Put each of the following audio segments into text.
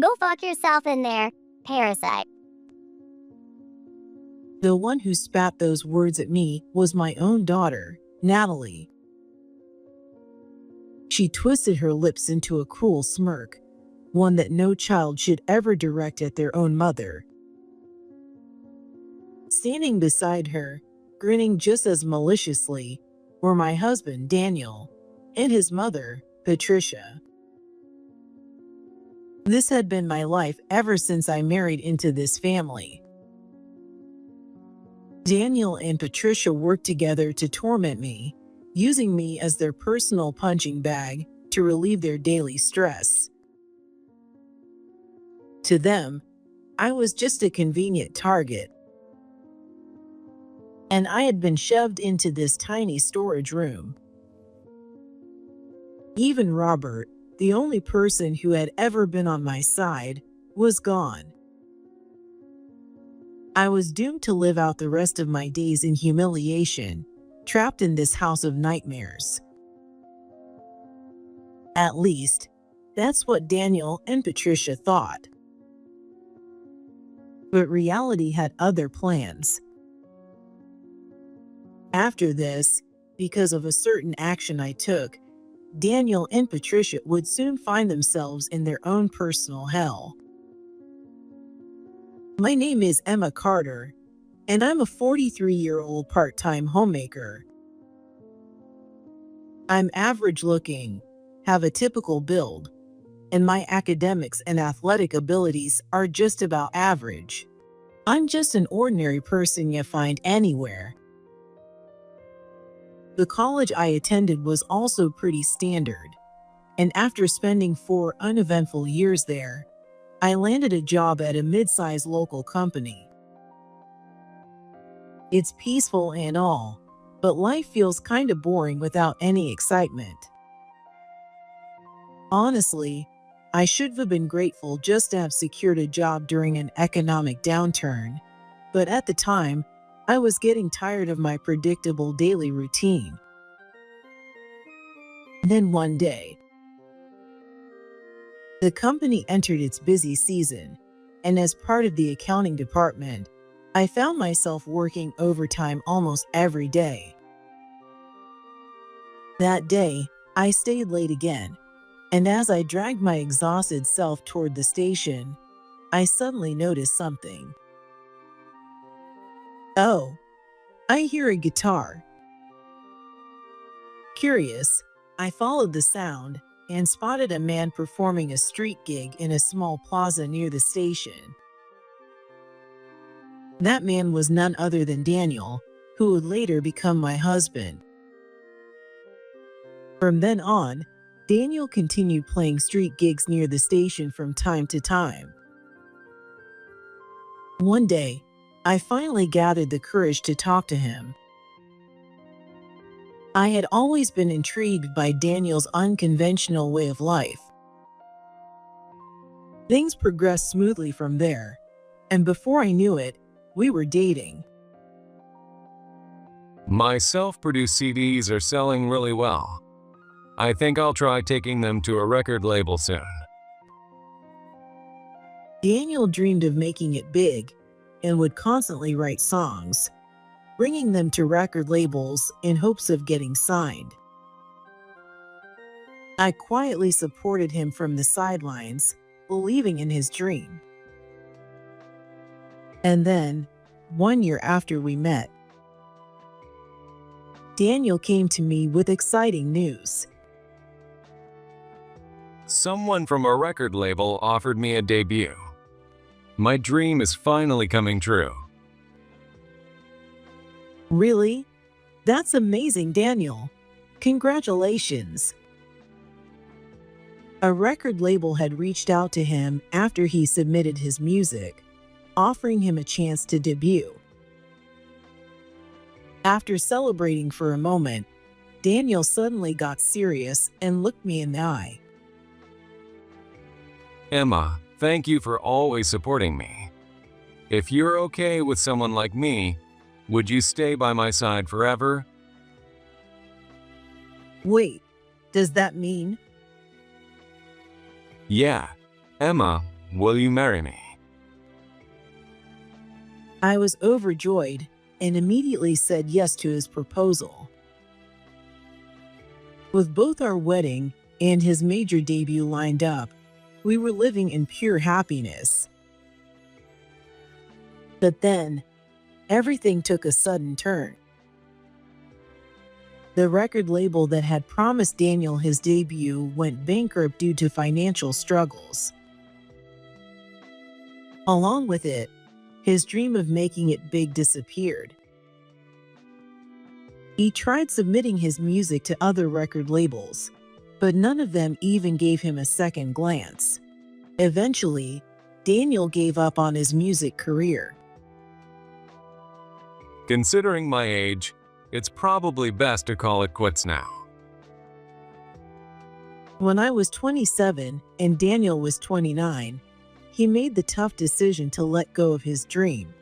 Go fuck yourself in there, parasite. The one who spat those words at me was my own daughter, Natalie. She twisted her lips into a cruel smirk, one that no child should ever direct at their own mother. Standing beside her, grinning just as maliciously, were my husband, Daniel, and his mother, Patricia. This had been my life ever since I married into this family. Daniel and Patricia worked together to torment me, using me as their personal punching bag to relieve their daily stress. To them, I was just a convenient target, and I had been shoved into this tiny storage room. Even Robert, the only person who had ever been on my side, was gone. I was doomed to live out the rest of my days in humiliation, trapped in this house of nightmares. At least, that's what Daniel and Patricia thought. But reality had other plans. After this, because of a certain action I took, Daniel and Patricia would soon find themselves in their own personal hell. My name is Emma Carter, and I'm a 43-year-old part-time homemaker. I'm average-looking, have a typical build, and my academics and athletic abilities are just about average. I'm just an ordinary person you find anywhere. The college I attended was also pretty standard, and after spending 4 uneventful years there, I landed a job at a mid-sized local company. It's peaceful and all, but life feels kind of boring without any excitement. Honestly, I should have been grateful just to have secured a job during an economic downturn, but at the time, I was getting tired of my predictable daily routine. Then one day, the company entered its busy season, and as part of the accounting department, I found myself working overtime almost every day. That day, I stayed late again, and as I dragged my exhausted self toward the station, I suddenly noticed something. Oh, I hear a guitar. Curious, I followed the sound and spotted a man performing a street gig in a small plaza near the station. That man was none other than Daniel, who would later become my husband. From then on, Daniel continued playing street gigs near the station from time to time. One day, I finally gathered the courage to talk to him. I had always been intrigued by Daniel's unconventional way of life. Things progressed smoothly from there, and before I knew it, we were dating. My self-produced CDs are selling really well. I think I'll try taking them to a record label soon. Daniel dreamed of making it big and would constantly write songs, bringing them to record labels in hopes of getting signed. I quietly supported him from the sidelines, believing in his dream. And then, 1 year after we met, Daniel came to me with exciting news. Someone from a record label offered me a debut. My dream is finally coming true. Really? That's amazing, Daniel. Congratulations. A record label had reached out to him after he submitted his music, offering him a chance to debut. After celebrating for a moment, Daniel suddenly got serious and looked me in the eye. Emma, thank you for always supporting me. If you're okay with someone like me, would you stay by my side forever? Wait, does that mean? Yeah, Emma, Will you marry me? I was overjoyed and immediately said yes to his proposal. With both our wedding and his major debut lined up, we were living in pure happiness. But then, everything took a sudden turn. The record label that had promised Daniel his debut went bankrupt due to financial struggles. Along with it, his dream of making it big disappeared. He tried submitting his music to other record labels, but none of them even gave him a second glance. Eventually, Daniel gave up on his music career. Considering my age, it's probably best to call it quits now. When I was 27 and Daniel was 29, he made the tough decision to let go of his dream.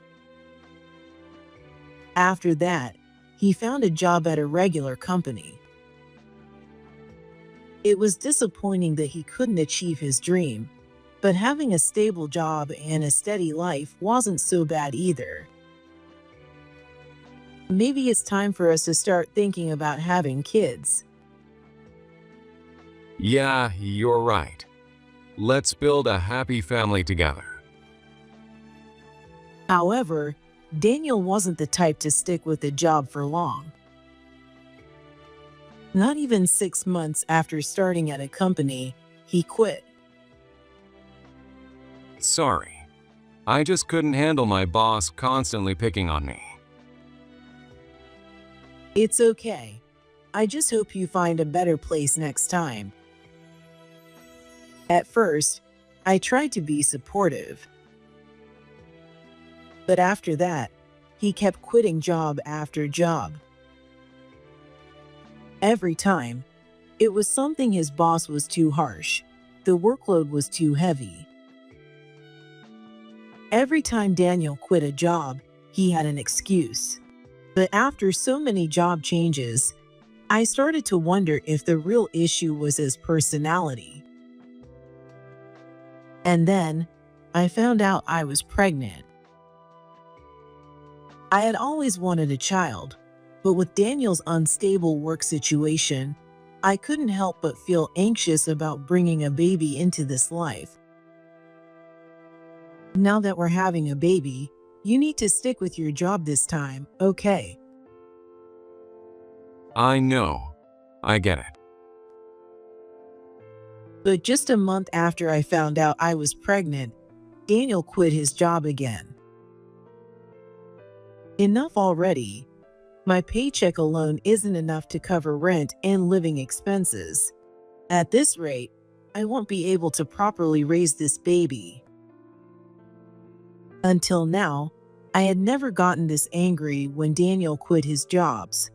After that, he found a job at a regular company. It was disappointing that he couldn't achieve his dream, but having a stable job and a steady life wasn't so bad either. Maybe it's time for us to start thinking about having kids. Yeah, you're right. Let's build a happy family together. However, Daniel wasn't the type to stick with a job for long. Not even 6 months after starting at a company, he quit. Sorry. I just couldn't handle my boss constantly picking on me. It's okay. I just hope you find a better place next time. At first, I tried to be supportive. But after that, he kept quitting job after job. Every time, it was something his boss was too harsh. The workload was too heavy. Every time Daniel quit a job, he had an excuse. But after so many job changes, I started to wonder if the real issue was his personality. And then, I found out I was pregnant. I had always wanted a child, but with Daniel's unstable work situation, I couldn't help but feel anxious about bringing a baby into this life. Now that we're having a baby, you need to stick with your job this time, okay? I know. I get it. But just a month after I found out I was pregnant, Daniel quit his job again. Enough already. My paycheck alone isn't enough to cover rent and living expenses. At this rate, I won't be able to properly raise this baby. Until now, I had never gotten this angry when Daniel quit his jobs.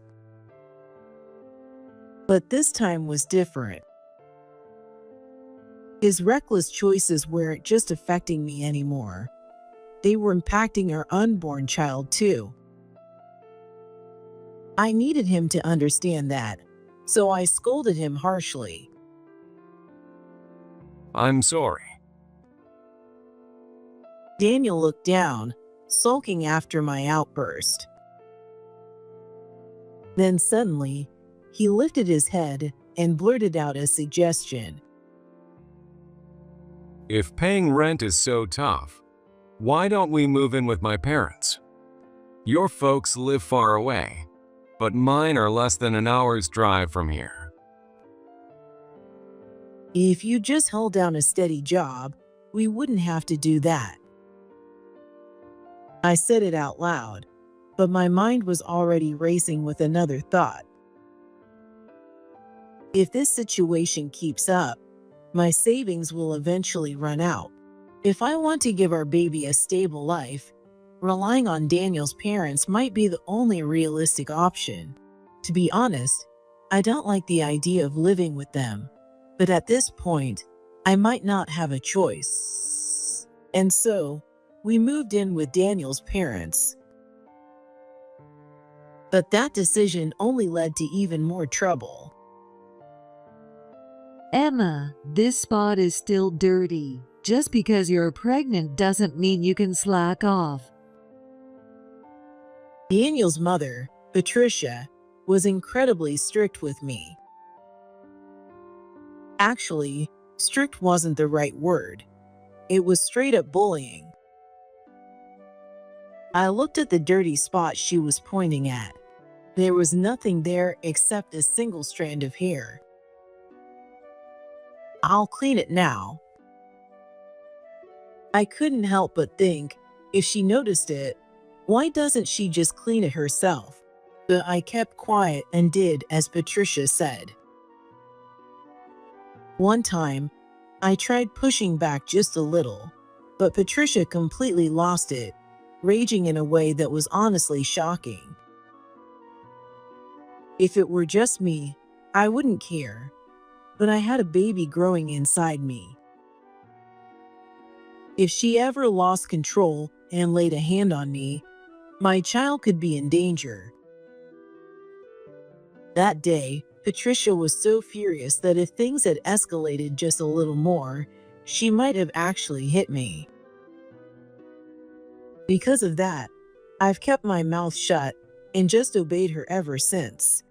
But this time was different. His reckless choices weren't just affecting me anymore. They were impacting our unborn child too. I needed him to understand that, so I scolded him harshly. I'm sorry. Daniel looked down, sulking after my outburst. Then suddenly, he lifted his head and blurted out a suggestion. If paying rent is so tough, why don't we move in with my parents? Your folks live far away, but mine are less than an hour's drive from here. If you just held down a steady job, we wouldn't have to do that. I said it out loud, but my mind was already racing with another thought. If this situation keeps up, my savings will eventually run out. If I want to give our baby a stable life, relying on Daniel's parents might be the only realistic option. To be honest, I don't like the idea of living with them, but at this point, I might not have a choice. And so, we moved in with Daniel's parents. But that decision only led to even more trouble. Emma, this spot is still dirty. Just because you're pregnant doesn't mean you can slack off. Daniel's mother, Patricia, was incredibly strict with me. Actually, strict wasn't the right word. It was straight up bullying. I looked at the dirty spot she was pointing at. There was nothing there except a single strand of hair. "I'll clean it now." I couldn't help but think, if she noticed it, why doesn't she just clean it herself? But I kept quiet and did as Patricia said. One time, I tried pushing back just a little, but Patricia completely lost it, raging in a way that was honestly shocking. If it were just me, I wouldn't care, but I had a baby growing inside me. If she ever lost control and laid a hand on me, my child could be in danger. That day, Patricia was so furious that if things had escalated just a little more, she might have actually hit me. Because of that, I've kept my mouth shut and just obeyed her ever since.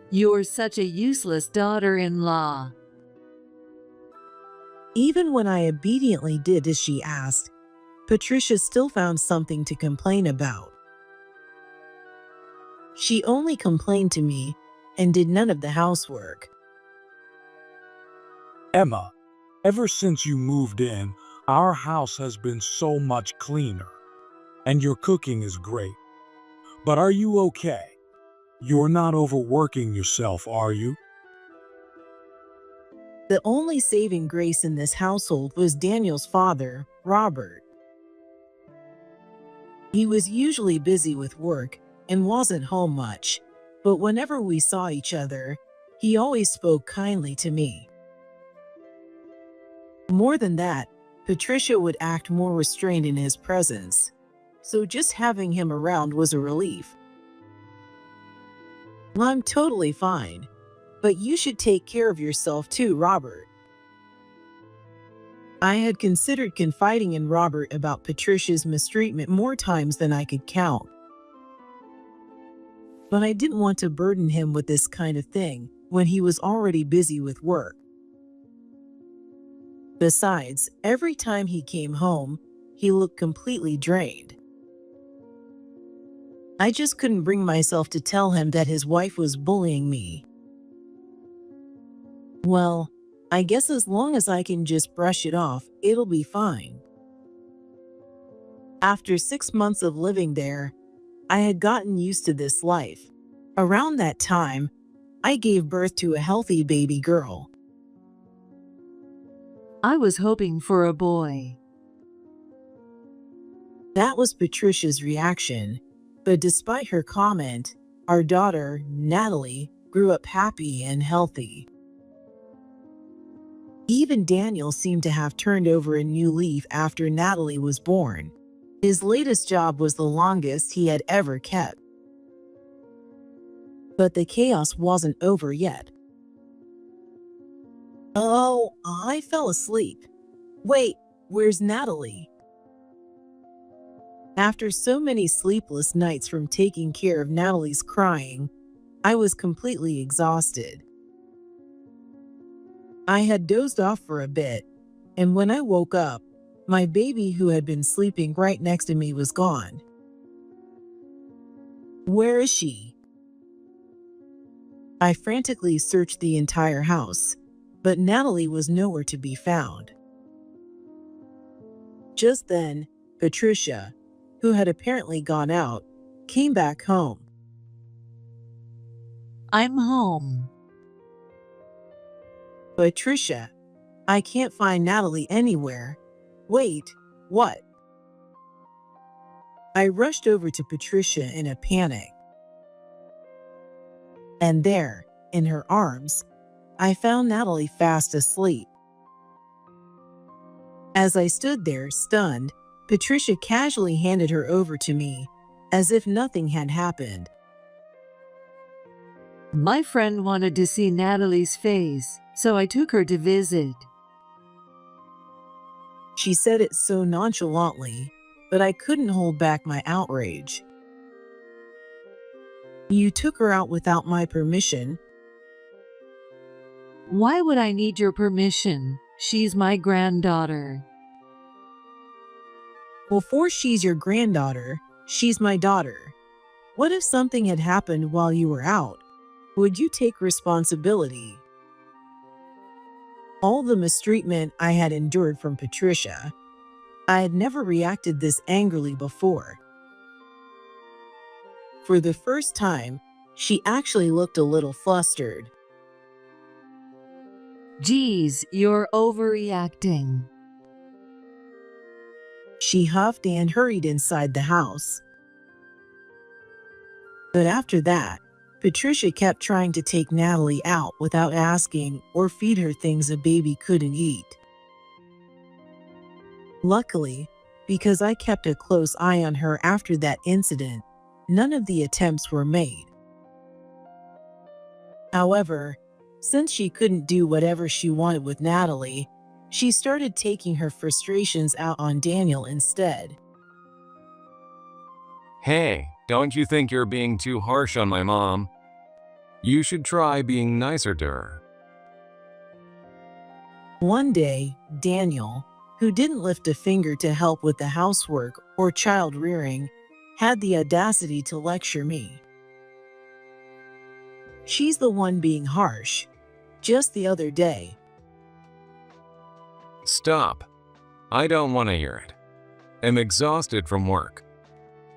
You're such a useless daughter-in-law. Even when I obediently did as she asked, Patricia still found something to complain about. She only complained to me and did none of the housework. Emma, ever since you moved in, our house has been so much cleaner. And your cooking is great. But are you okay? You're not overworking yourself, are you? The only saving grace in this household was Daniel's father, Robert. He was usually busy with work and wasn't home much, but whenever we saw each other, he always spoke kindly to me. More than that, Patricia would act more restrained in his presence, so just having him around was a relief. "Well, I'm totally fine, but you should take care of yourself too, Robert." I had considered confiding in Robert about Patricia's mistreatment more times than I could count. But I didn't want to burden him with this kind of thing when he was already busy with work. Besides, every time he came home, he looked completely drained. I just couldn't bring myself to tell him that his wife was bullying me. Well, I guess as long as I can just brush it off, it'll be fine. After 6 months of living there, I had gotten used to this life. Around that time, I gave birth to a healthy baby girl. I was hoping for a boy. That was Patricia's reaction, but despite her comment, our daughter, Natalie, grew up happy and healthy. Even Daniel seemed to have turned over a new leaf after Natalie was born. His latest job was the longest he had ever kept. But the chaos wasn't over yet. "Oh, I fell asleep. Wait, where's Natalie?" After so many sleepless nights from taking care of Natalie's crying, I was completely exhausted. I had dozed off for a bit, and when I woke up, my baby who had been sleeping right next to me was gone. "Where is she?" I frantically searched the entire house, but Natalie was nowhere to be found. Just then, Patricia, who had apparently gone out, came back home. I'm home. "Patricia, I can't find Natalie anywhere." "Wait, what?" I rushed over to Patricia in a panic. And there, in her arms, I found Natalie fast asleep. As I stood there, stunned, Patricia casually handed her over to me, as if nothing had happened. My friend wanted to see Natalie's face, so I took her to visit. She said it so nonchalantly, but I couldn't hold back my outrage. You took her out without my permission. Why would I need your permission? She's my granddaughter. Before she's your granddaughter, she's my daughter. What if something had happened while you were out? Would you take responsibility? All the mistreatment I had endured from Patricia, I had never reacted this angrily before. For the first time, she actually looked a little flustered. Geez, you're overreacting. She huffed and hurried inside the house. But after that, Patricia kept trying to take Natalie out without asking or feed her things a baby couldn't eat. Luckily, because I kept a close eye on her after that incident, none of the attempts were made. However, since she couldn't do whatever she wanted with Natalie, she started taking her frustrations out on Daniel instead. Hey, don't you think you're being too harsh on my mom? You should try being nicer to her. One day, Daniel, who didn't lift a finger to help with the housework or child rearing, had the audacity to lecture me. She's the one being harsh. Just the other day. Stop. I don't want to hear it. I'm exhausted from work.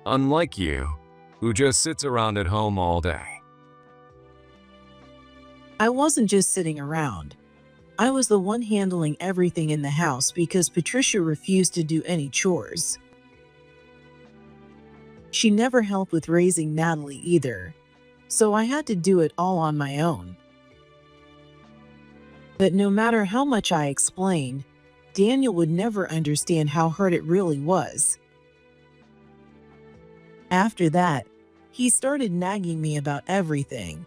Unlike you, who just sits around at home all day. I wasn't just sitting around. I was the one handling everything in the house because Patricia refused to do any chores. She never helped with raising Natalie either, so I had to do it all on my own. But no matter how much I explained, Daniel would never understand how hard it really was. After that, he started nagging me about everything.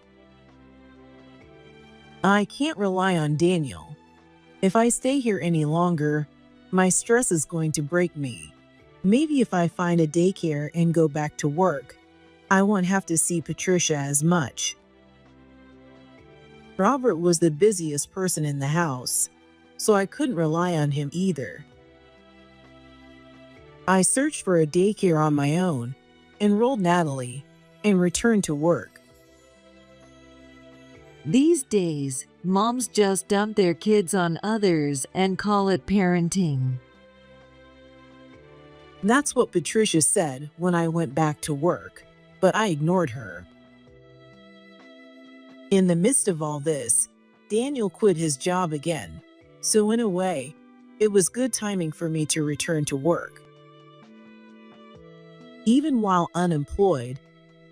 I can't rely on Daniel. If I stay here any longer, my stress is going to break me. Maybe if I find a daycare and go back to work, I won't have to see Patricia as much. Robert was the busiest person in the house, so I couldn't rely on him either. I searched for a daycare on my own, enrolled Natalie, and returned to work. These days, moms just dump their kids on others and call it parenting. That's what Patricia said when I went back to work, but I ignored her. In the midst of all this, Daniel quit his job again, so in a way, it was good timing for me to return to work. Even while unemployed,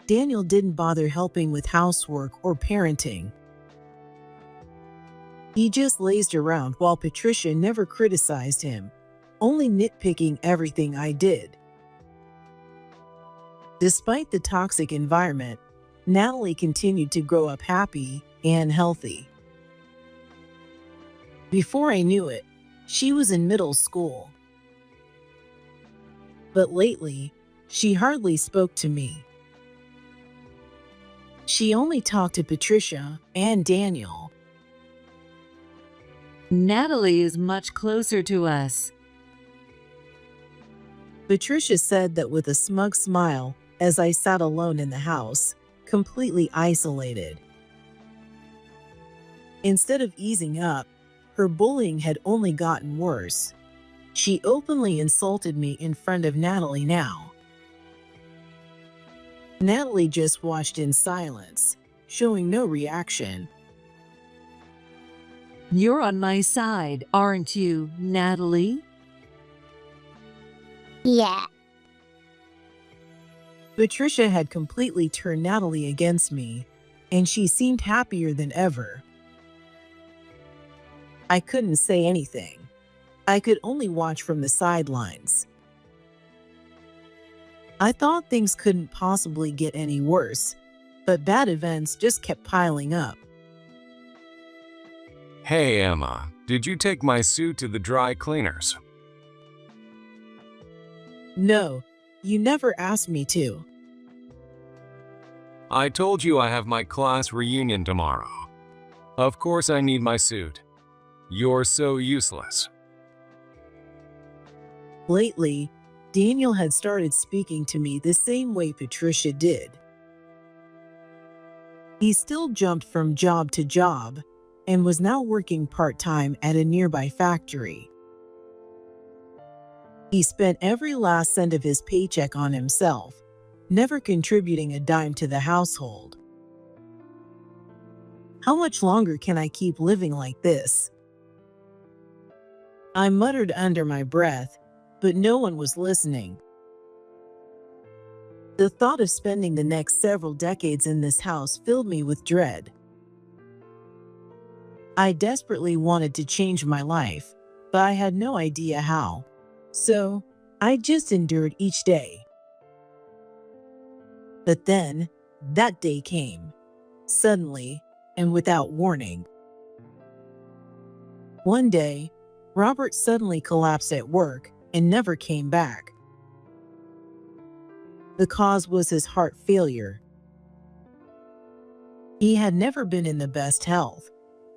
Daniel didn't bother helping with housework or parenting. He just lazed around while Patricia never criticized him, only nitpicking everything I did. Despite the toxic environment, Natalie continued to grow up happy and healthy. Before I knew it, she was in middle school. But lately, she hardly spoke to me. She only talked to Patricia and Daniel. Natalie is much closer to us. Patricia said that with a smug smile as I sat alone in the house, completely isolated. Instead of easing up, her bullying had only gotten worse. She openly insulted me in front of Natalie now. Natalie just watched in silence, showing no reaction. You're on my side, aren't you, Natalie? Yeah. Patricia had completely turned Natalie against me, and she seemed happier than ever. I couldn't say anything. I could only watch from the sidelines. I thought things couldn't possibly get any worse, but bad events just kept piling up. Hey Emma, did you take my suit to the dry cleaners? No, you never asked me to. I told you I have my class reunion tomorrow. Of course I need my suit. You're so useless. Lately, Daniel had started speaking to me the same way Patricia did. He still jumped from job to job and was now working part-time at a nearby factory. He spent every last cent of his paycheck on himself, never contributing a dime to the household. How much longer can I keep living like this? I muttered under my breath, but no one was listening. The thought of spending the next several decades in this house filled me with dread. I desperately wanted to change my life, but I had no idea how. So, I just endured each day. But then, that day came, suddenly and without warning. One day, Robert suddenly collapsed at work and never came back. The cause was his heart failure. He had never been in the best health,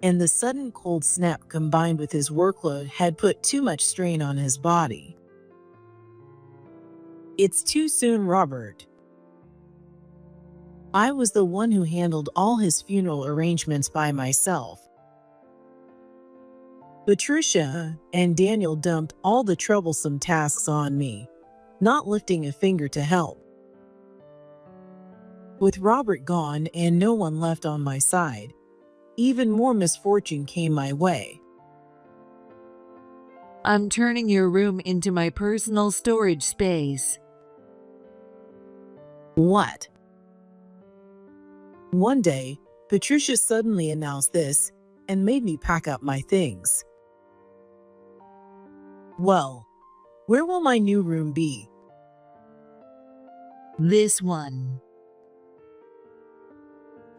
and the sudden cold snap combined with his workload had put too much strain on his body. It's too soon, Robert. I was the one who handled all his funeral arrangements by myself. Patricia and Daniel dumped all the troublesome tasks on me, not lifting a finger to help. With Robert gone and no one left on my side, even more misfortune came my way. I'm turning your room into my personal storage space. What? One day, Patricia suddenly announced this and made me pack up my things. Well, where will my new room be? This one.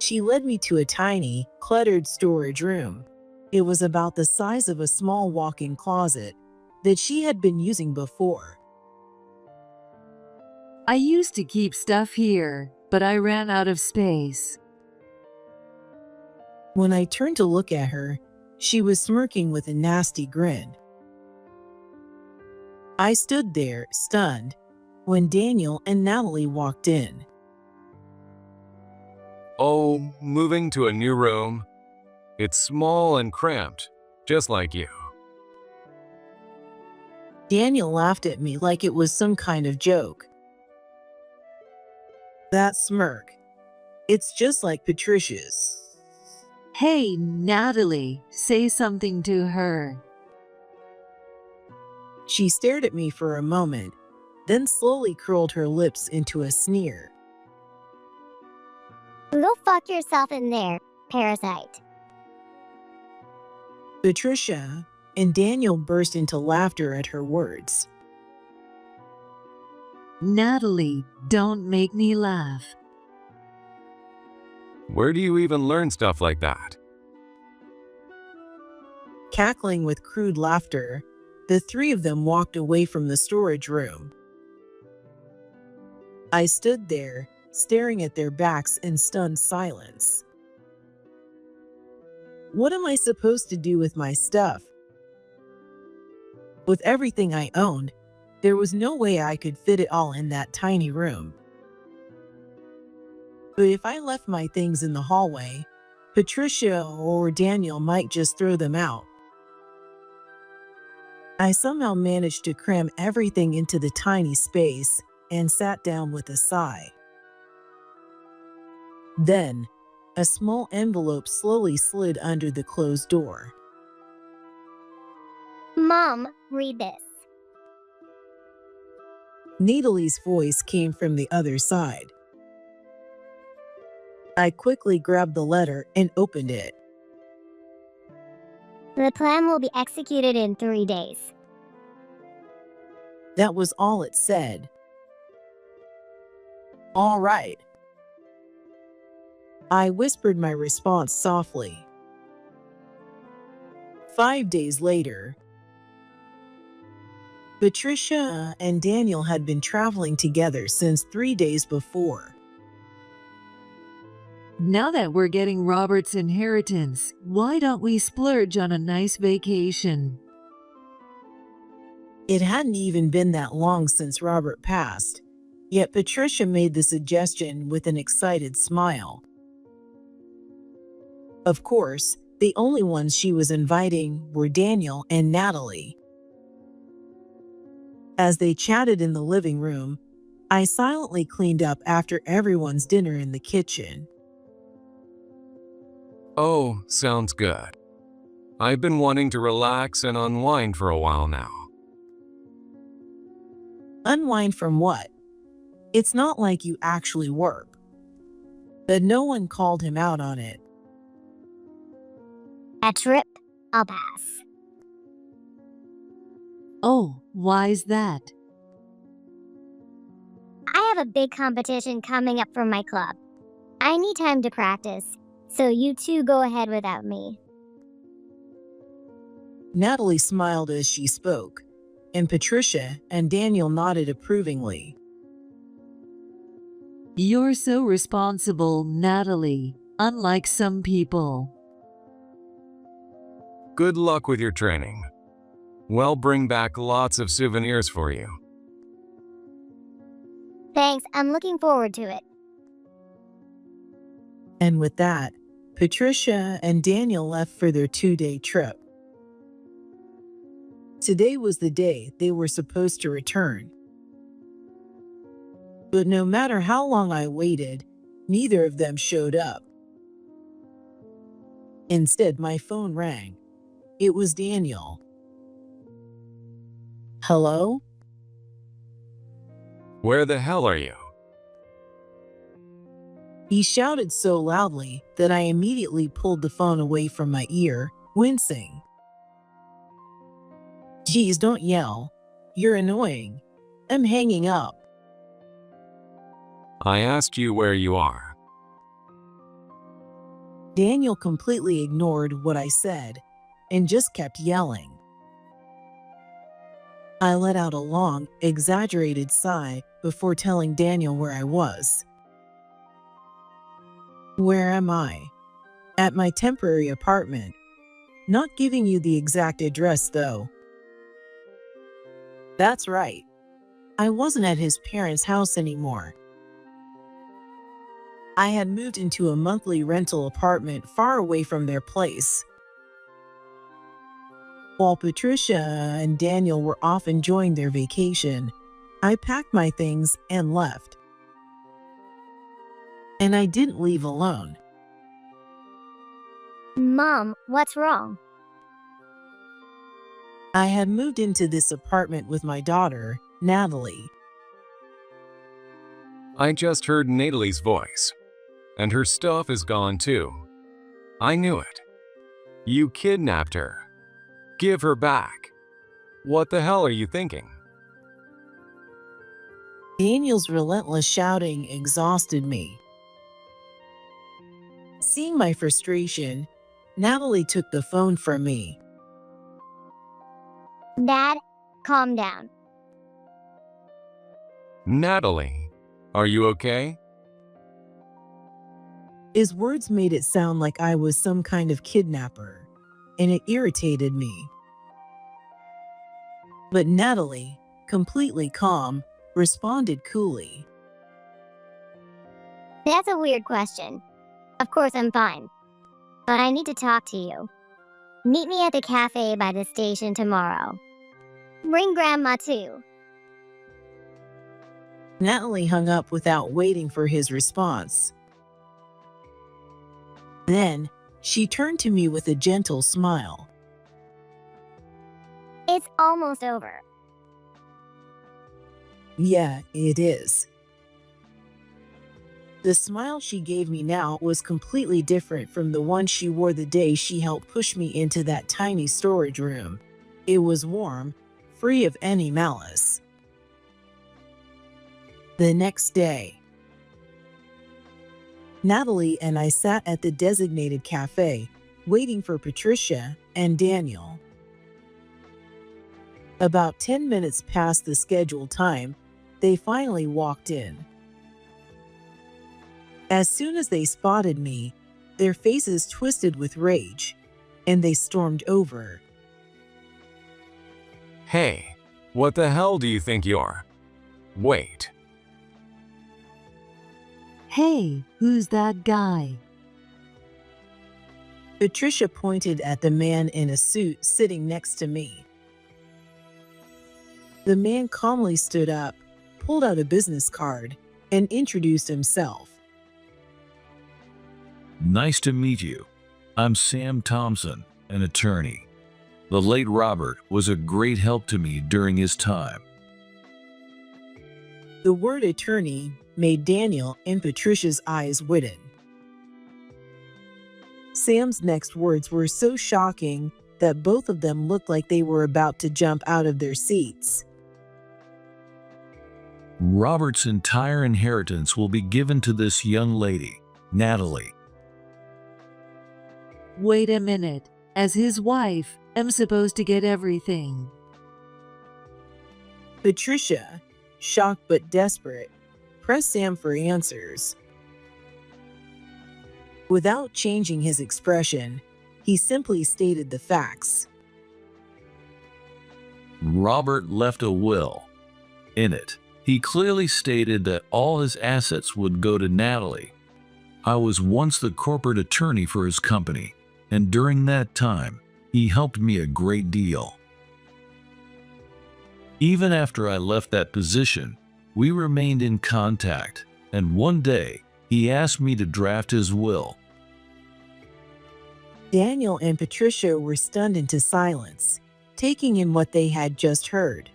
She led me to a tiny, cluttered storage room. It was about the size of a small walk-in closet that she had been using before. I used to keep stuff here, but I ran out of space. When I turned to look at her, she was smirking with a nasty grin. I stood there, stunned, when Daniel and Natalie walked in. Oh, moving to a new room? It's small and cramped, just like you. Daniel laughed at me like it was some kind of joke. That smirk, it's just like Patricia's. Hey, Natalie, say something to her. She stared at me for a moment, then slowly curled her lips into a sneer. Go fuck yourself in there, parasite. Patricia and Daniel burst into laughter at her words. Natalie, don't make me laugh. Where do you even learn stuff like that? Cackling with crude laughter, the three of them walked away from the storage room. I stood there, staring at their backs in stunned silence. What am I supposed to do with my stuff? With everything I owned, there was no way I could fit it all in that tiny room. But if I left my things in the hallway, Patricia or Daniel might just throw them out. I somehow managed to cram everything into the tiny space and sat down with a sigh. Then, a small envelope slowly slid under the closed door. Mom, read this. Natalie's voice came from the other side. I quickly grabbed the letter and opened it. The plan will be executed in 3 days. That was all it said. All right. I whispered my response softly. 5 days later. Patricia and Daniel had been traveling together since 3 days before. Now that we're getting Robert's inheritance, why don't we splurge on a nice vacation? It hadn't even been that long since Robert passed, yet Patricia made the suggestion with an excited smile. Of course, the only ones she was inviting were Daniel and Natalie. As they chatted in the living room, I silently cleaned up after everyone's dinner in the kitchen. Oh, sounds good. I've been wanting to relax and unwind for a while now. Unwind from what? It's not like you actually work. But no one called him out on it. A trip? I'll pass. Oh, why's that? I have a big competition coming up for my club. I need time to practice, so you two go ahead without me. Natalie smiled as she spoke, and Patricia and Daniel nodded approvingly. You're so responsible, Natalie, unlike some people. Good luck with your training. We'll bring back lots of souvenirs for you. Thanks, I'm looking forward to it. And with that, Patricia and Daniel left for their 2-day trip. Today was the day they were supposed to return. But no matter how long I waited, neither of them showed up. Instead, my phone rang. It was Daniel. Hello? Where the hell are you? He shouted so loudly that I immediately pulled the phone away from my ear, wincing. Geez, don't yell. You're annoying. I'm hanging up. I asked you where you are. Daniel completely ignored what I said and just kept yelling. I let out a long, exaggerated sigh before telling Daniel where I was. Where am I? At my temporary apartment. Not giving you the exact address, though. That's right. I wasn't at his parents' house anymore. I had moved into a monthly rental apartment far away from their place. While Patricia and Daniel were off enjoying their vacation, I packed my things and left. And I didn't leave alone. Mom, what's wrong? I had moved into this apartment with my daughter, Natalie. I just heard Natalie's voice. And her stuff is gone too. I knew it. You kidnapped her. Give her back. What the hell are you thinking? Daniel's relentless shouting exhausted me. Seeing my frustration, Natalie took the phone from me. Dad, calm down. Natalie, are you okay? His words made it sound like I was some kind of kidnapper, and it irritated me. But Natalie, completely calm, responded coolly. That's a weird question. Of course I'm fine. But I need to talk to you. Meet me at the cafe by the station tomorrow. Bring Grandma too. Natalie hung up without waiting for his response. Then, she turned to me with a gentle smile. It's almost over. Yeah, it is. The smile she gave me now was completely different from the one she wore the day she helped push me into that tiny storage room. It was warm, free of any malice. The next day, Natalie and I sat at the designated cafe, waiting for Patricia and Daniel. About 10 minutes past the scheduled time, they finally walked in. As soon as they spotted me, their faces twisted with rage, and they stormed over. Hey, what the hell do you think you're? Wait. Hey, who's that guy? Patricia pointed at the man in a suit sitting next to me. The man calmly stood up, pulled out a business card, and introduced himself. Nice to meet you. I'm Sam Thompson, an attorney. The late Robert was a great help to me during his time. The word attorney made Daniel and Patricia's eyes widen. Sam's next words were so shocking that both of them looked like they were about to jump out of their seats. Robert's entire inheritance will be given to this young lady, Natalie. Wait a minute. As his wife, I'm supposed to get everything. Patricia, shocked but desperate, pressed Sam for answers. Without changing his expression, he simply stated the facts. Robert left a will. In it, he clearly stated that all his assets would go to Natalie. I was once the corporate attorney for his company, and during that time, he helped me a great deal. Even after I left that position, we remained in contact, and one day, he asked me to draft his will. Daniel and Patricia were stunned into silence, taking in what they had just heard.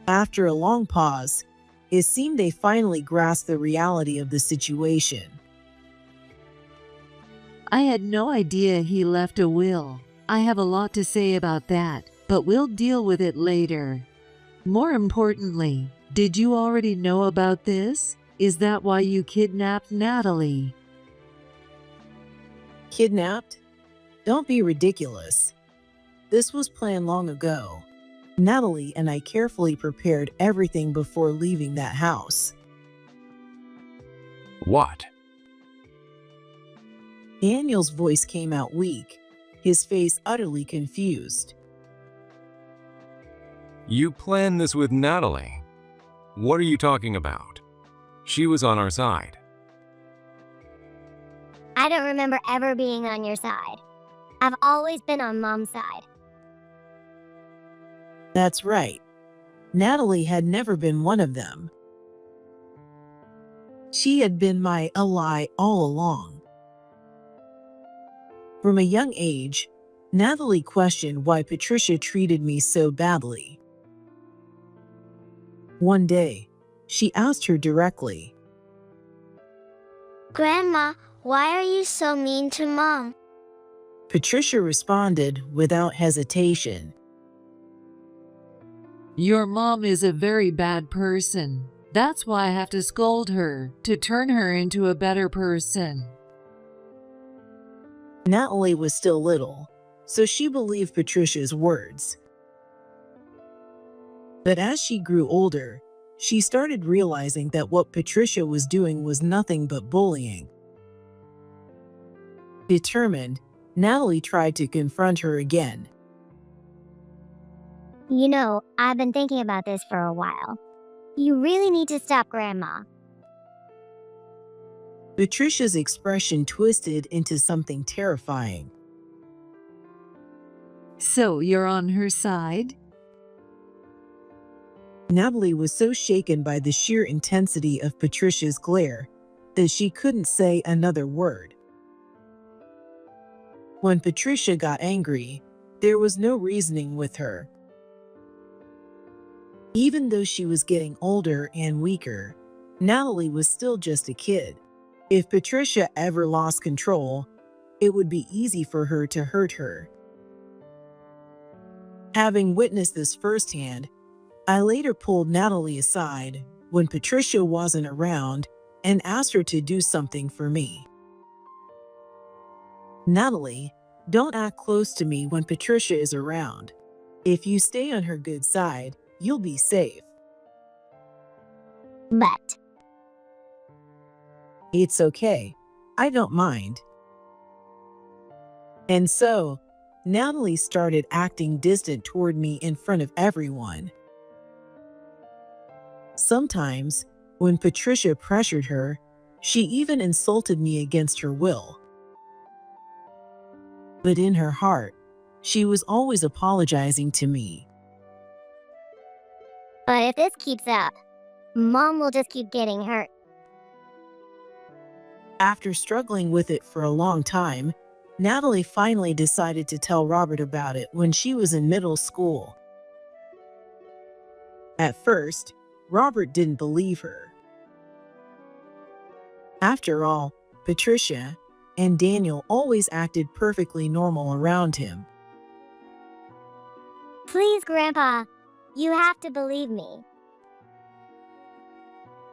After a long pause, it seemed they finally grasped the reality of the situation. I had no idea he left a will. I have a lot to say about that, but we'll deal with it later. More importantly, did you already know about this? Is that why you kidnapped Natalie? Kidnapped? Don't be ridiculous. This was planned long ago. Natalie and I carefully prepared everything before leaving that house. What? Daniel's voice came out weak, his face utterly confused. You planned this with Natalie? What are you talking about? She was on our side. I don't remember ever being on your side. I've always been on Mom's side. That's right. Natalie had never been one of them. She had been my ally all along. From a young age, Natalie questioned why Patricia treated me so badly. One day, she asked her directly, Grandma, why are you so mean to Mom? Patricia responded without hesitation. Your mom is a very bad person. That's why I have to scold her, to turn her into a better person. Natalie was still little, so she believed Patricia's words. But as she grew older, she started realizing that what Patricia was doing was nothing but bullying. Determined, Natalie tried to confront her again. You know, I've been thinking about this for a while. You really need to stop Grandma. Patricia's expression twisted into something terrifying. So you're on her side? Natalie was so shaken by the sheer intensity of Patricia's glare that she couldn't say another word. When Patricia got angry, there was no reasoning with her. Even though she was getting older and weaker, Natalie was still just a kid. If Patricia ever lost control, it would be easy for her to hurt her. Having witnessed this firsthand, I later pulled Natalie aside when Patricia wasn't around and asked her to do something for me. Natalie, don't act close to me when Patricia is around. If you stay on her good side, you'll be safe. But It's okay. I don't mind. And so, Natalie started acting distant toward me in front of everyone. Sometimes, when Patricia pressured her, she even insulted me against her will. But in her heart, she was always apologizing to me. But if this keeps up, Mom will just keep getting hurt. After struggling with it for a long time, Natalie finally decided to tell Robert about it when she was in middle school. At first, Robert didn't believe her. After all, Patricia and Daniel always acted perfectly normal around him. Please, Grandpa, you have to believe me.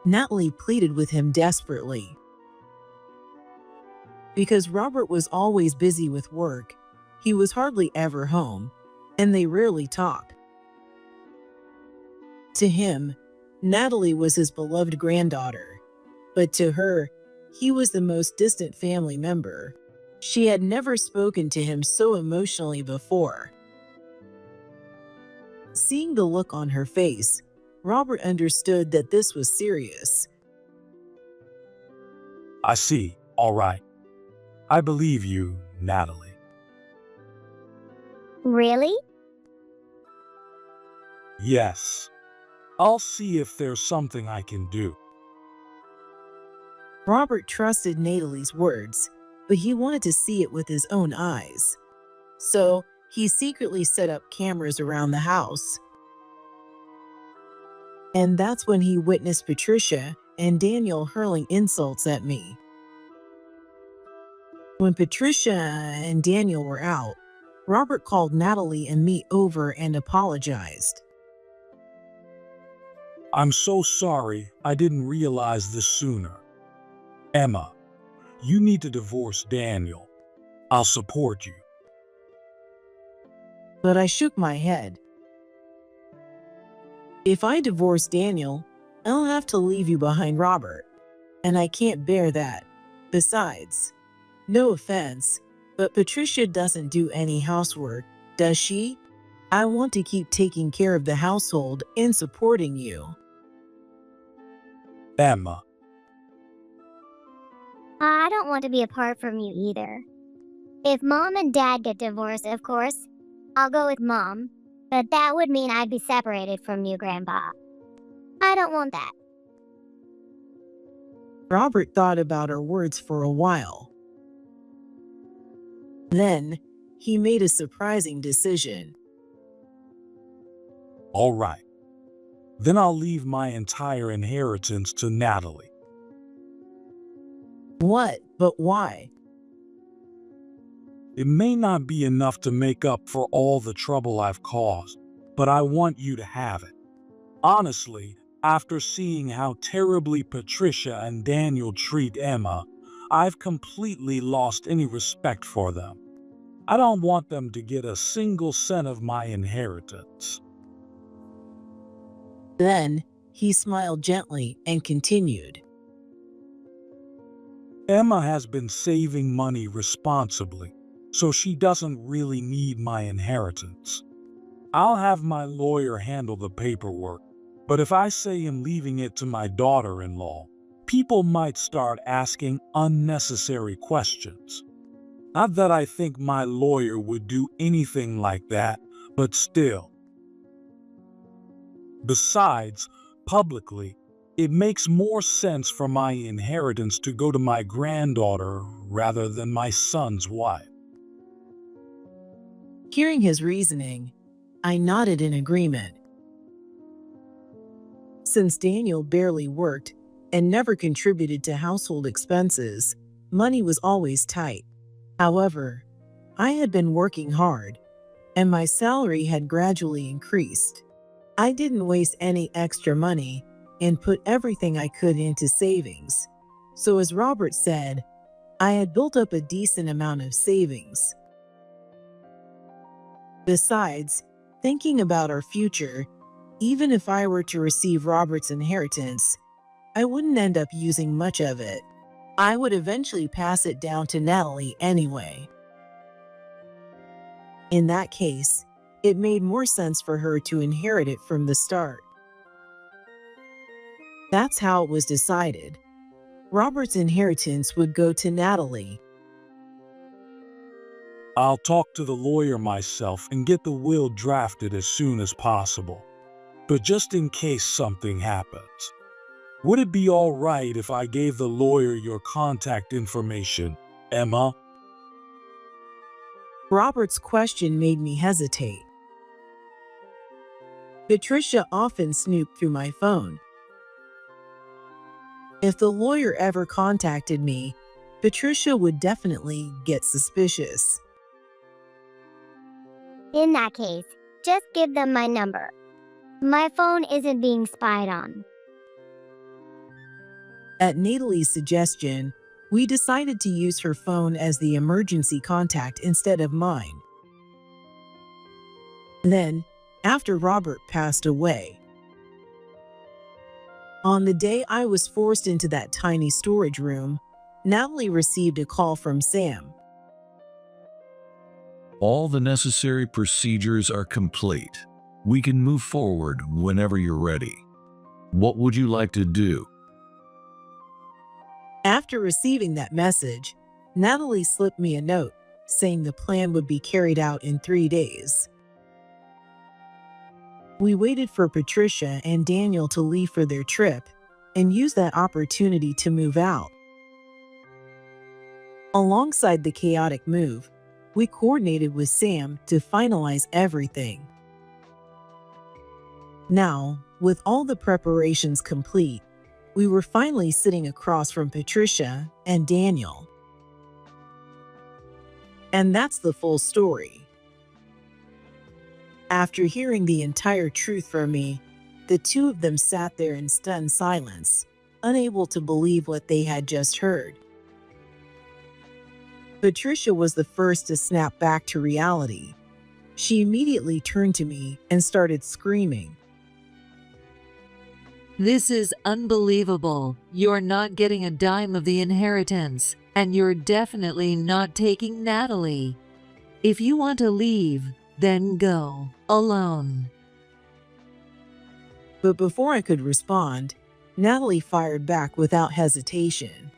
Natalie pleaded with him desperately. Because Robert was always busy with work, he was hardly ever home, and they rarely talked. To him, Natalie was his beloved granddaughter, but to her, he was the most distant family member. She had never spoken to him so emotionally before. Seeing the look on her face, Robert understood that this was serious. I see. All right. I believe you, Natalie. Really? Yes. I'll see if there's something I can do. Robert trusted Natalie's words, but he wanted to see it with his own eyes. So, he secretly set up cameras around the house. And that's when he witnessed Patricia and Daniel hurling insults at me. When Patricia and Daniel were out, Robert called Natalie and me over and apologized. I'm so sorry I didn't realize this sooner. Emma, you need to divorce Daniel. I'll support you. But I shook my head. If I divorce Daniel, I'll have to leave you behind, Robert, and I can't bear that. Besides, no offense, but Patricia doesn't do any housework, does she? I want to keep taking care of the household and supporting you. Emma, I don't want to be apart from you either. If Mom and Dad get divorced, of course, I'll go with Mom. But that would mean I'd be separated from you, Grandpa. I don't want that. Robert thought about her words for a while. Then, he made a surprising decision. all right. Then I'll leave my entire inheritance to Natalie. What? But why? It may not be enough to make up for all the trouble I've caused, but I want you to have it. Honestly, after seeing how terribly Patricia and Daniel treat Emma, I've completely lost any respect for them. I don't want them to get a single cent of my inheritance. Then, he smiled gently and continued. Emma has been saving money responsibly, so she doesn't really need my inheritance. I'll have my lawyer handle the paperwork, but if I say I'm leaving it to my daughter-in-law, people might start asking unnecessary questions. Not that I think my lawyer would do anything like that, but still. Besides, publicly, it makes more sense for my inheritance to go to my granddaughter rather than my son's wife. Hearing his reasoning, I nodded in agreement. Since Daniel barely worked and never contributed to household expenses, money was always tight. However, I had been working hard, and my salary had gradually increased. I didn't waste any extra money and put everything I could into savings. So as Robert said, I had built up a decent amount of savings. Besides, Thinking about our future, even if I were to receive Robert's inheritance, I wouldn't end up using much of it. I would eventually pass it down to Natalie anyway. In that case, it made more sense for her to inherit it from the start. That's how it was decided. Robert's inheritance would go to Natalie. I'll talk to the lawyer myself and get the will drafted as soon as possible. But just in case something happens, would it be all right if I gave the lawyer your contact information, Emma? Robert's question made me hesitate. Patricia often snooped through my phone. If the lawyer ever contacted me, Patricia would definitely get suspicious. In that case, just give them my number. My phone isn't being spied on. At Natalie's suggestion, we decided to use her phone as the emergency contact instead of mine. Then, after Robert passed away, on the day I was forced into that tiny storage room, Natalie received a call from Sam. All the necessary procedures are complete. We can move forward whenever you're ready. What would you like to do? After receiving that message, Natalie slipped me a note saying the plan would be carried out in 3 days. We waited for Patricia and Daniel to leave for their trip and used that opportunity to move out. Alongside the chaotic move, we coordinated with Sam to finalize everything. Now, with all the preparations complete, we were finally sitting across from Patricia and Daniel. And that's the full story. After hearing the entire truth from me, the two of them sat there in stunned silence, unable to believe what they had just heard. Patricia was the first to snap back to reality. She immediately turned to me and started screaming. This is unbelievable. You're not getting a dime of the inheritance, and you're definitely not taking Natalie. If you want to leave, then go alone. But before I could respond, Natalie fired back without hesitation.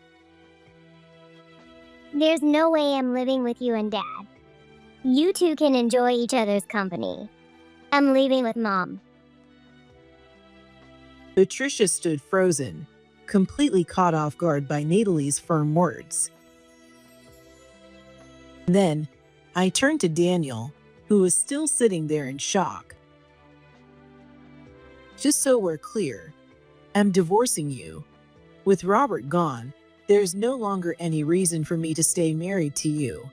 There's no way I'm living with you and Dad. You two can enjoy each other's company. I'm leaving with Mom. Patricia stood frozen, completely caught off guard by Natalie's firm words. Then, I turned to Daniel, who was still sitting there in shock. Just so we're clear, I'm divorcing you. With Robert gone, there's no longer any reason for me to stay married to you.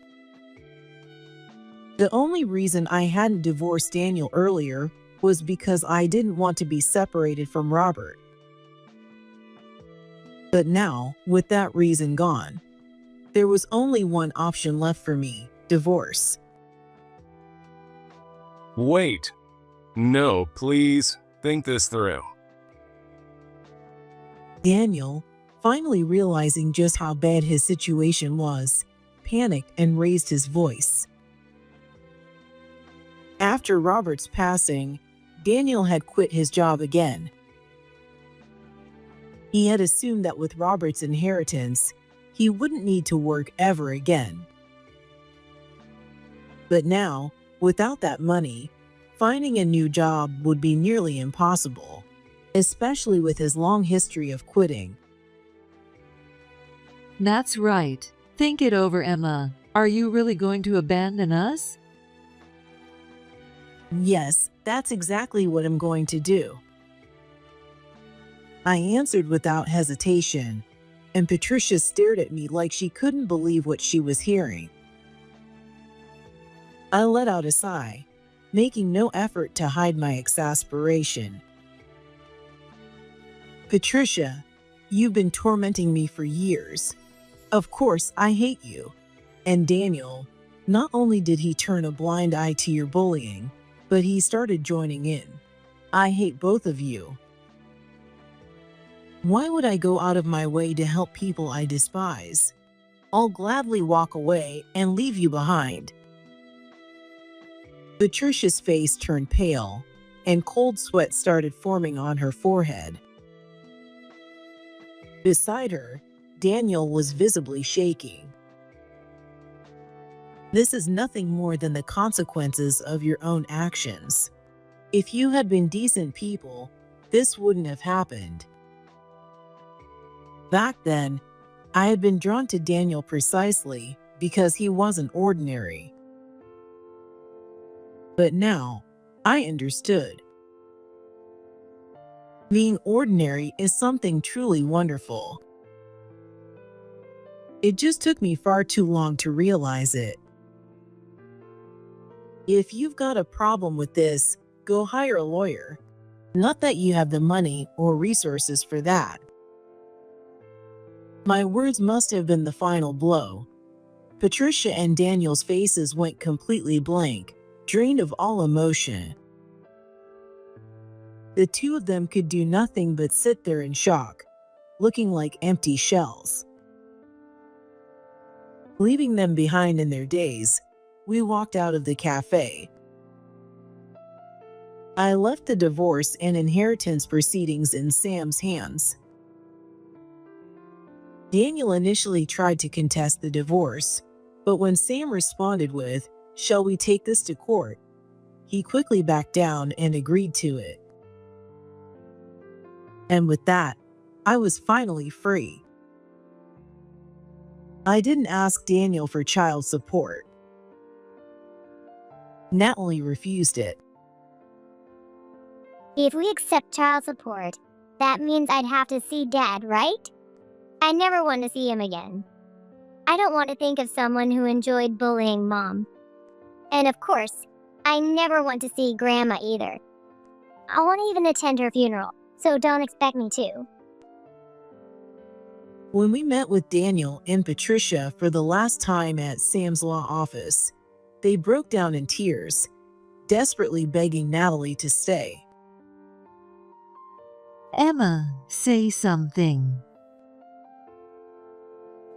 The only reason I hadn't divorced Daniel earlier was because I didn't want to be separated from Robert. But now, with that reason gone, there was only one option left for me: divorce. Wait. No, please. Think this through. Daniel, finally realizing just how bad his situation was, panicked and raised his voice. After Robert's passing, Daniel had quit his job again. He had assumed that with Robert's inheritance, he wouldn't need to work ever again. But now, without that money, finding a new job would be nearly impossible, especially with his long history of quitting. That's right. Think it over, Emma. Are you really going to abandon us? Yes, that's exactly what I'm going to do. I answered without hesitation, and Patricia stared at me like she couldn't believe what she was hearing. I let out a sigh, making no effort to hide my exasperation. Patricia, you've been tormenting me for years. Of course, I hate you. And Daniel, not only did he turn a blind eye to your bullying, but he started joining in. I hate both of you. Why would I go out of my way to help people I despise? I'll gladly walk away and leave you behind. Patricia's face turned pale, and cold sweat started forming on her forehead. Beside her, Daniel was visibly shaking. This is nothing more than the consequences of your own actions. If you had been decent people, this wouldn't have happened. Back then, I had been drawn to Daniel precisely because he wasn't ordinary. But now, I understood. Being ordinary is something truly wonderful. It just took me far too long to realize it. If you've got a problem with this, go hire a lawyer. Not that you have the money or resources for that. My words must have been the final blow. Patricia and Daniel's faces went completely blank, drained of all emotion. The two of them could do nothing but sit there in shock, looking like empty shells. Leaving them behind in their daze, we walked out of the cafe. I left the divorce and inheritance proceedings in Sam's hands. Daniel initially tried to contest the divorce, but when Sam responded with, "Shall we take this to court?" he quickly backed down and agreed to it. And with that, I was finally free. I didn't ask Daniel for child support. Natalie refused it. If we accept child support, that means I'd have to see Dad, right? I never want to see him again. I don't want to think of someone who enjoyed bullying Mom. And of course, I never want to see Grandma either. I won't even attend her funeral, so don't expect me to. When we met with Daniel and Patricia for the last time at Sam's law office, they broke down in tears, desperately begging Natalie to stay. Emma, say something.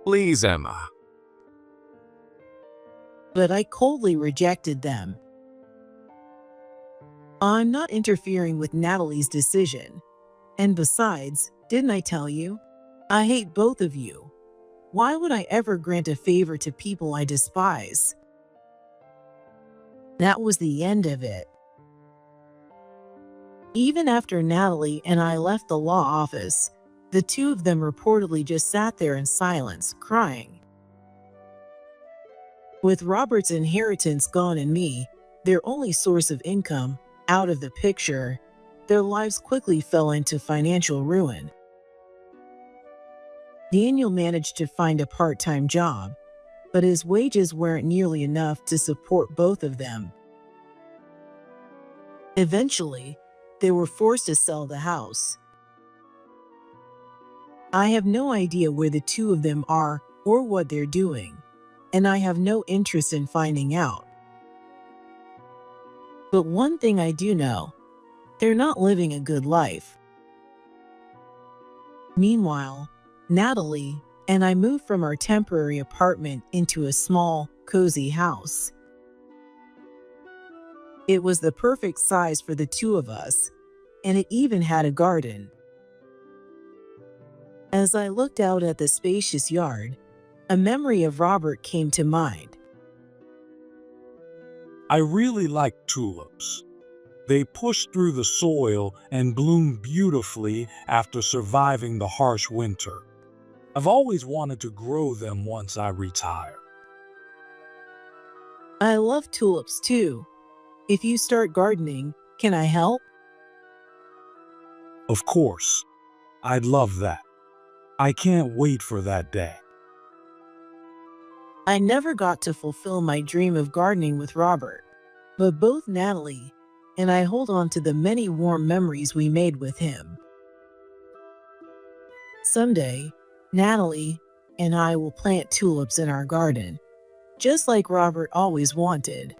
Please, Emma. But I coldly rejected them. I'm not interfering with Natalie's decision. And besides, didn't I tell you? I hate both of you. Why would I ever grant a favor to people I despise? That was the end of it. Even after Natalie and I left the law office, the two of them reportedly just sat there in silence, crying. With Robert's inheritance gone and me, their only source of income, out of the picture, their lives quickly fell into financial ruin. Daniel managed to find a part-time job, but his wages weren't nearly enough to support both of them. Eventually, they were forced to sell the house. I have no idea where the two of them are or what they're doing, and I have no interest in finding out. But one thing I do know, they're not living a good life. Meanwhile, Natalie and I moved from our temporary apartment into a small, cozy house. It was the perfect size for the two of us, and it even had a garden. As I looked out at the spacious yard, a memory of Robert came to mind. I really like tulips. They push through the soil and bloom beautifully after surviving the harsh winter. I've always wanted to grow them once I retire. I love tulips too. If you start gardening, can I help? Of course, I'd love that. I can't wait for that day. I never got to fulfill my dream of gardening with Robert, but both Natalie and I hold on to the many warm memories we made with him. Someday, Natalie and I will plant tulips in our garden, just like Robert always wanted.